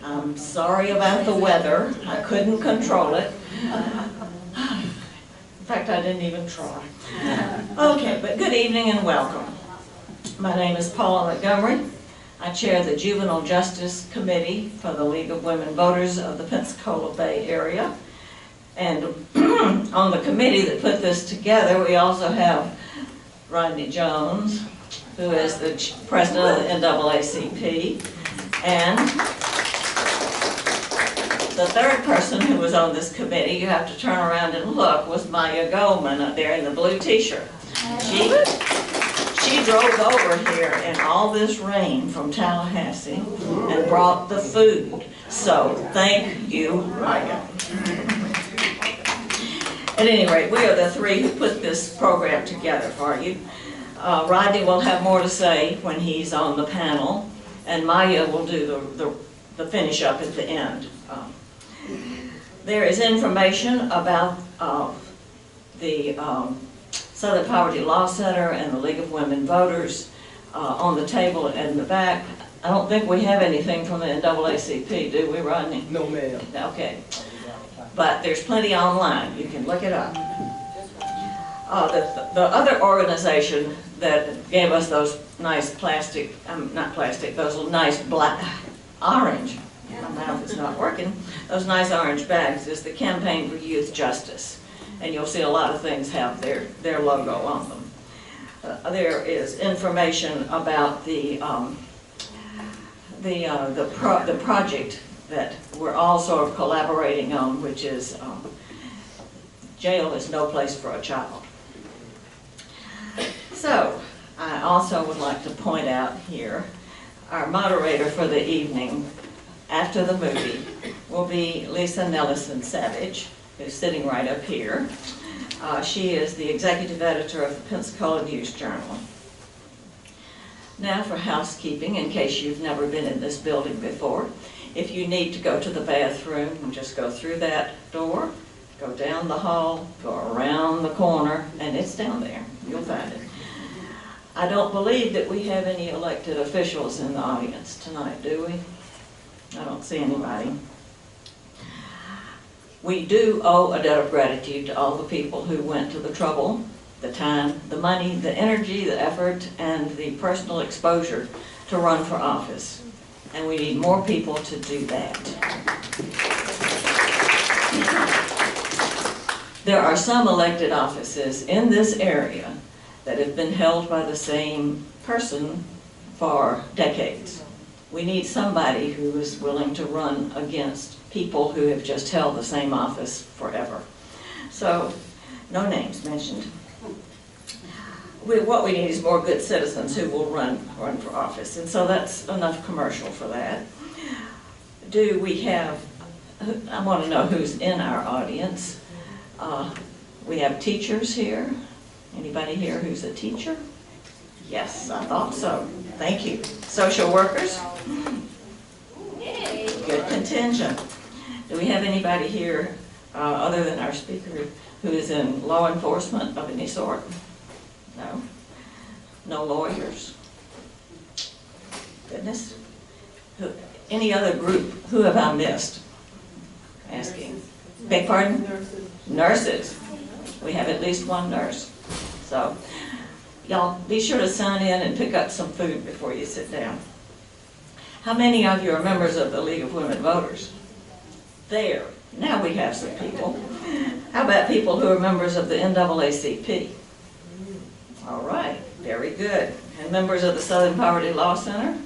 I'm sorry about the weather. I couldn't control it. In fact, I didn't even try. Okay, but good evening and welcome. My name is Paula Montgomery. I chair the Juvenile Justice Committee for the League of Women Voters of the Pensacola Bay Area. And on the committee that put this together, we also have Rodney Jones, who is the president of the NAACP, and the third person who was on this committee, you have to turn around and look, was Maya Goldman up there in the blue t-shirt. She drove over here in all this rain from Tallahassee and brought the food. So thank you, Maya. At any rate, we are the three who put this program together for you. Rodney will have more to say when he's on the panel, and Maya will do the finish up at the end. There is information about the Southern Poverty Law Center and the League of Women Voters on the table in the back. I don't think we have anything from the NAACP, do we, Rodney? No, ma'am. Okay. But there's plenty online. You can look it up. The other organization that gave us those nice plastic, not plastic, those nice black, orange, my mouth is not working, those nice orange bags is the Campaign for Youth Justice. And you'll see a lot of things have their logo on them. There is information about the project that we're all sort of collaborating on, which is jail is no place for a child. So, I also would like to point out here, our moderator for the evening, after the movie, will be Lisa Nelson Savage, who's sitting right up here. She is the executive editor of the Pensacola News Journal. Now for housekeeping, in case you've never been in this building before. If you need to go to the bathroom, just go through that door, go down the hall, go around the corner, and it's down there. You'll find it. I don't believe that we have any elected officials in the audience tonight, do we? I don't see anybody. We do owe a debt of gratitude to all the people who went to the trouble, the time, the money, the energy, the effort, and the personal exposure to run for office. And we need more people to do that. There are some elected offices in this area that have been held by the same person for decades. We need somebody who is willing to run against people who have just held the same office forever. So, no names mentioned. What we need is more good citizens who will run for office, and so that's enough commercial for that. Do we have, I want to know who's in our audience. We have teachers here. Anybody here who's a teacher? Yes, I thought so. Thank you. Social workers? Good contingent. Do we have anybody here, other than our speaker, who is in law enforcement of any sort? No? No lawyers? Goodness. Any other group? Who have I missed? Asking. Beg pardon? Nurses. Nurses. We have at least one nurse. So, y'all be sure to sign in and pick up some food before you sit down. How many of you are members of the League of Women Voters? There. Now we have some people. How about people who are members of the NAACP? All right. Very good. And members of the Southern Poverty Law Center?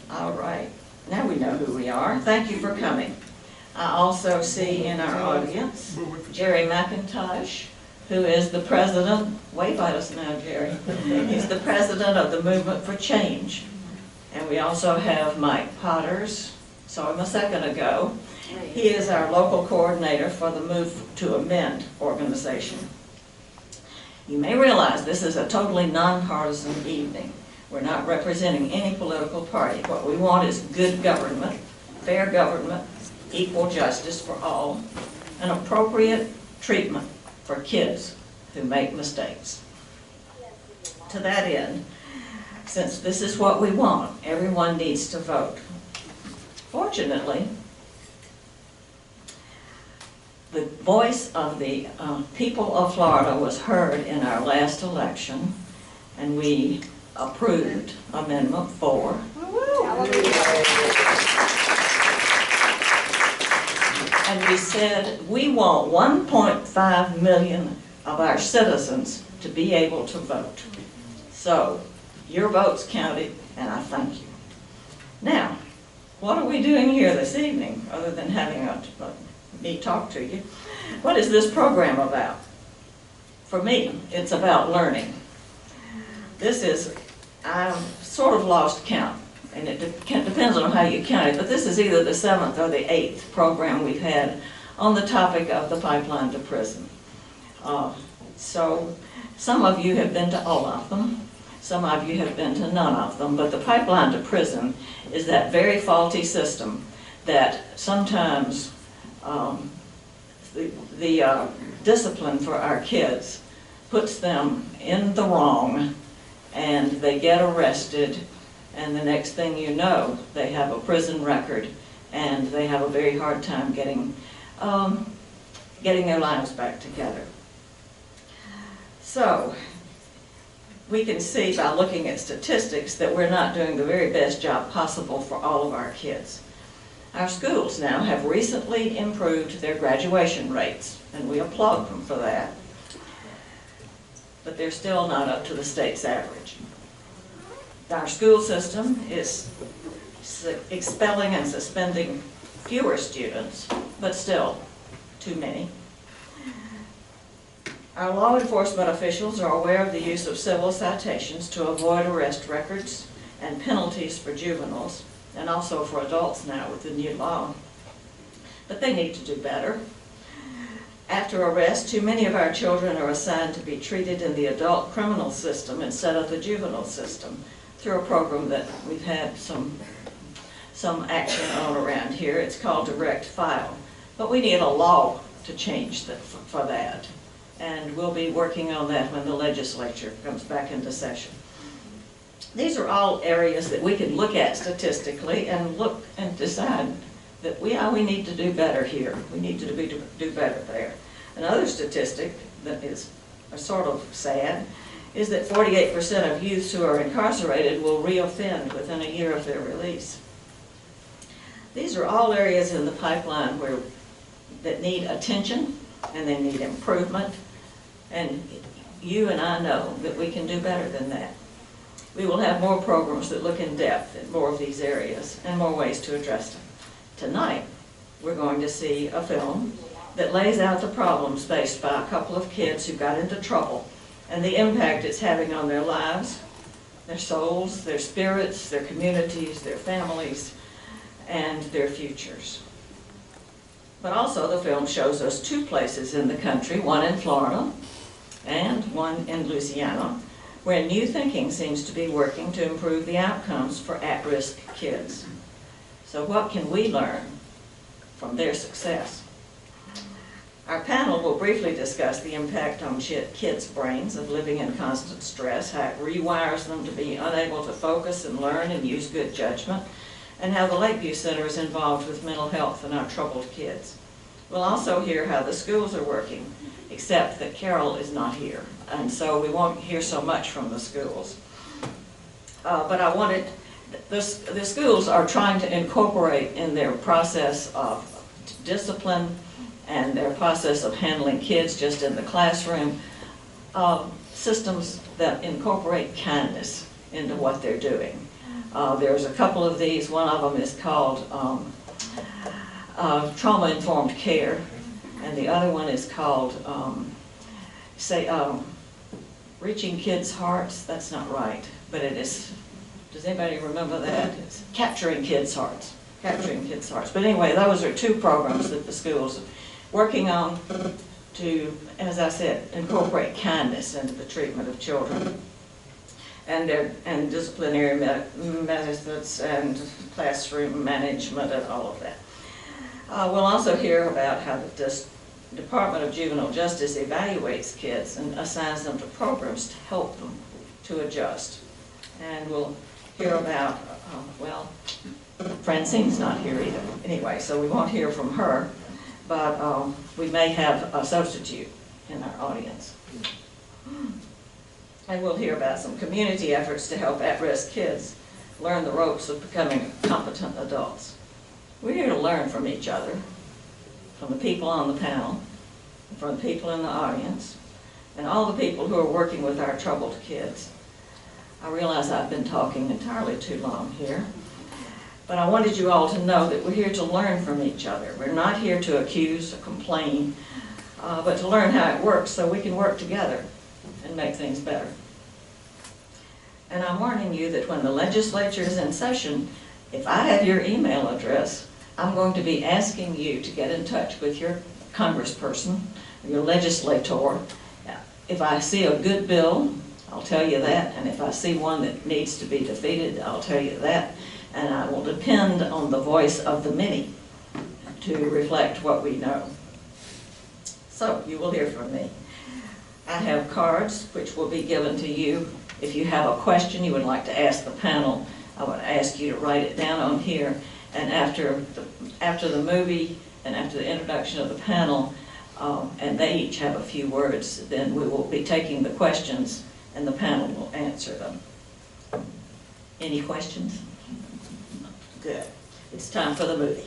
All right. Now we know who we are. Thank you for coming. I also see in our audience Jerry McIntosh, who is the president, wave at us now, Jerry. He's the president of the Movement for Change. And we also have Mike Potters, saw him a second ago. He is our local coordinator for the Move to Amend organization. You may realize this is a totally nonpartisan evening. We're not representing any political party. What we want is good government, fair government, equal justice for all, and appropriate treatment for kids who make mistakes. To that end, since this is what we want, everyone needs to vote. Fortunately, the voice of the people of Florida was heard in our last election, and we approved Amendment 4. And we said we want 1.5 million of our citizens to be able to vote. So your votes counted, and I thank you. Now, what are we doing here this evening, other than having me talk to you? What is this program about? For me, it's about learning. This is, I've sort of lost count, and it depends on how you count it, but this is either the 7th or the 8th program we've had on the topic of the pipeline to prison. So some of you have been to all of them. Some of you have been to none of them, but the pipeline to prison is that very faulty system that sometimes the discipline for our kids puts them in the wrong, and they get arrested, and the next thing you know, they have a prison record, and they have a very hard time getting their lives back together. So we can see by looking at statistics that we're not doing the very best job possible for all of our kids. Our schools now have recently improved their graduation rates, and we applaud them for that. But they're still not up to the state's average. Our school system is expelling and suspending fewer students, but still too many. Our law enforcement officials are aware of the use of civil citations to avoid arrest records and penalties for juveniles, and also for adults now with the new law. But they need to do better. After arrest, too many of our children are assigned to be treated in the adult criminal system instead of the juvenile system, through a program that we've had some action on around here. It's called Direct File. But we need a law to change for that. And we'll be working on that when the legislature comes back into session. These are all areas that we can look at statistically and look and decide that we need to do better here. We need to do better there. Another statistic that is sort of sad is that 48% of youths who are incarcerated will reoffend within a year of their release. These are all areas in the pipeline that need attention and they need improvement. And you and I know that we can do better than that. We will have more programs that look in depth at more of these areas and more ways to address them. Tonight, we're going to see a film that lays out the problems faced by a couple of kids who got into trouble and the impact it's having on their lives, their souls, their spirits, their communities, their families, and their futures. But also the film shows us two places in the country, one in Florida and one in Louisiana, where new thinking seems to be working to improve the outcomes for at-risk kids. So what can we learn from their success? Our panel will briefly discuss the impact on kids' brains of living in constant stress, how it rewires them to be unable to focus and learn and use good judgment, and how the Lakeview Center is involved with mental health in our troubled kids. We'll also hear how the schools are working, except that Carol is not here, and so we won't hear so much from the schools. But I wanted, the schools are trying to incorporate in their process of discipline and their process of handling kids just in the classroom, systems that incorporate kindness into what they're doing. There's a couple of these. One of them is called trauma-informed care, and the other one is called, reaching kids' hearts. That's not right, but it is. Does anybody remember that? It's capturing kids' hearts. Capturing kids' hearts. But anyway, those are two programs that the schools are working on to, as I said, incorporate kindness into the treatment of children. And disciplinary methods and classroom management and all of that. We'll also hear about how the Department of Juvenile Justice evaluates kids and assigns them to programs to help them to adjust. And we'll hear about, Francine's not here either, anyway, so we won't hear from her, but we may have a substitute in our audience. And we'll hear about some community efforts to help at-risk kids learn the ropes of becoming competent adults. We're here to learn from each other, from the people on the panel, from the people in the audience, and all the people who are working with our troubled kids. I realize I've been talking entirely too long here, but I wanted you all to know that we're here to learn from each other. We're not here to accuse or complain, but to learn how it works so we can work together and make things better. And I'm warning you that when the legislature is in session, if I have your email address, I'm going to be asking you to get in touch with your congressperson, your legislator. If I see a good bill, I'll tell you that, and if I see one that needs to be defeated, I'll tell you that, and I will depend on the voice of the many to reflect what we know. So, you will hear from me. I have cards which will be given to you. If you have a question you would like to ask the panel, I would ask you to write it down on here, and after the movie and after the introduction of the panel, and they each have a few words, then we will be taking the questions and the panel will answer them. Any questions? Good. It's time for the movie.